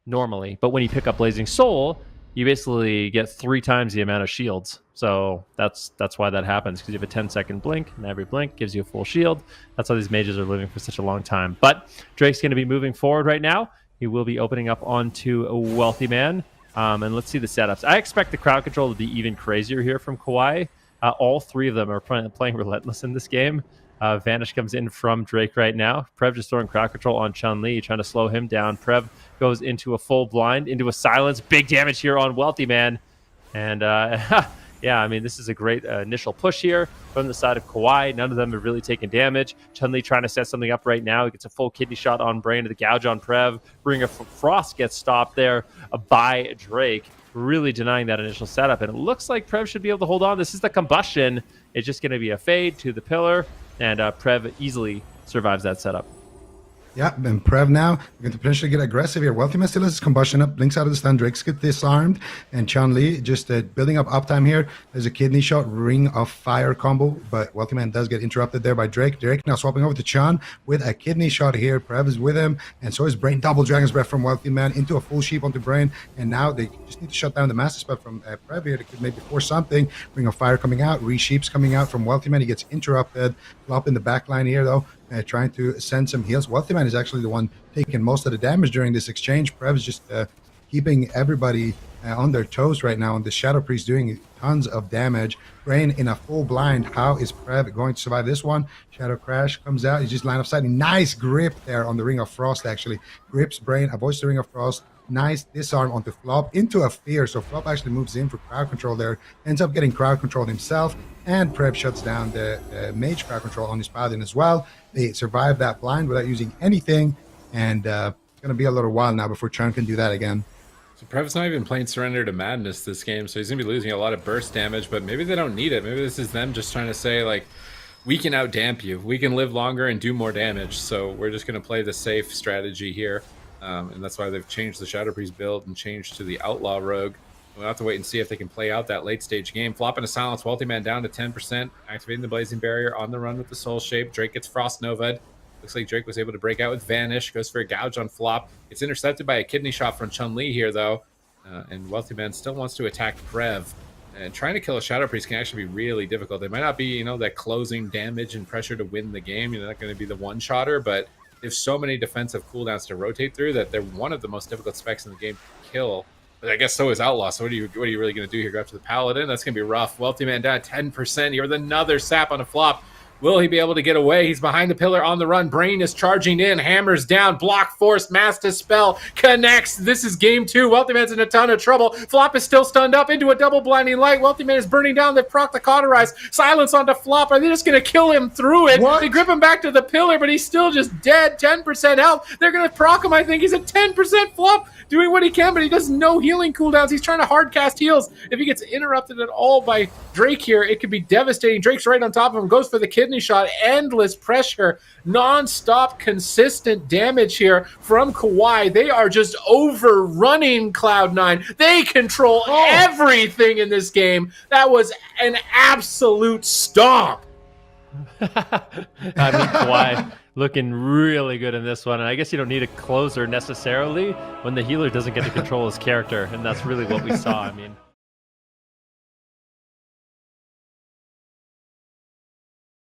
normally. But when you pick up Blazing Soul, you basically get 3 times the amount of shields. So that's why that happens, because you have a 10-second blink, and every blink gives you a full shield. That's why these mages are living for such a long time. But Drake's going to be moving forward right now. He will be opening up onto a Wealthy Man. And let's see the setups. I expect the crowd control to be even crazier here from Kawhi. All 3 of them are playing relentless in this game. Vanish comes in from Drake right now. Prev just throwing crowd control on Chun-Li, trying to slow him down. Prev goes into a full blind, into a silence. Big damage here on Wealthy Man. And yeah, I mean, this is a great initial push here from the side of Kawhi. None of them have really taken damage. Chun-Li trying to set something up right now. He gets a full kidney shot on Brain to the gouge on Prev. Ring of Frost gets stopped there by Drake, really denying that initial setup. And it looks like Prev should be able to hold on. This is the combustion. It's just going to be a fade to the pillar. And Prev easily survives that setup. Yeah, and Prev now going to potentially get aggressive here. Wealthy Man still has his combustion up, blinks out of the stun. Drake's get disarmed, and Chun-Li just building up uptime here. There's a kidney shot, ring of fire combo, but Wealthy Man does get interrupted there by Drake. Drake now swapping over to Chun with a kidney shot here. Prev is with him, and so is Brain. Double Dragon's Breath from Wealthy Man into a full sheep onto Brain, and now they just need to shut down the master spell from Prev here. They could maybe force something. Ring of fire coming out, re-sheeps coming out from Wealthy Man. He gets interrupted. Flop in the back line here though. Trying to send some heals. Wealthy Man is actually the one taking most of the damage during this exchange. Prev is just keeping everybody on their toes right now, and the Shadow Priest doing tons of damage. Brain in a full blind. How is Prev going to survive this one? Shadow Crash comes out. He's just line of sight. Nice grip there on the Ring of Frost, actually. Grips Brain, avoids the Ring of Frost. Nice disarm onto Flop into a fear. So Flop actually moves in for crowd control there. Ends up getting crowd control himself. And Prev shuts down the mage crowd control on his paladin as well. They survive that blind without using anything. And it's going to be a little while now before Chun can do that again. So Prev's not even playing Surrender to Madness this game, so he's going to be losing a lot of burst damage, but maybe they don't need it. Maybe this is them just trying to say, like, we can out-damp you. We can live longer and do more damage, so we're just going to play the safe strategy here. And that's why they've changed the Shadow Priest build and changed to the Outlaw Rogue. We'll have to wait and see if they can play out that late-stage game. Flopping a Silence, Wealthy Man down to 10%, activating the Blazing Barrier on the run with the Soul Shape. Drake gets Frost Nova'd. Looks like Drake was able to break out with Vanish. Goes for a gouge on Flop. It's intercepted by a kidney shot from Chun-Li here, though. And Wealthy Man still wants to attack Prev. And trying to kill a Shadow Priest can actually be really difficult. They might not be, that closing damage and pressure to win the game. They're not going to be the one-shotter, but there's so many defensive cooldowns to rotate through that they're one of the most difficult specs in the game to kill. But I guess so is Outlaw. So what are you really going to do here? Go after the Paladin? That's going to be rough. Wealthy Man down 10% here with another sap on a Flop. Will he be able to get away? He's behind the pillar on the run. Brain is charging in. Hammers down. Block force. Master spell. Connects. This is game 2. Wealthy Man's in a ton of trouble. Flop is still stunned up into a double blinding light. Wealthy Man is burning down. They've proc the Cauterize. Silence onto Flop. Are they just going to kill him through it? What? They grip him back to the pillar, but he's still just dead. 10% health. They're going to proc him, I think. He's at 10%. Flop doing what he can, but he does no healing cooldowns. He's trying to hard cast heals. If he gets interrupted at all by Drake here, it could be devastating. Drake's right on top of him. Goes for the kidney shot. Endless pressure, non-stop consistent damage here from Kawhi. They are just overrunning Cloud9. They control everything in this game. That was an absolute stomp. I mean, Kawhi looking really good in this one. And I guess you don't need a closer necessarily when the healer doesn't get to control his character. And that's really what we saw. I mean,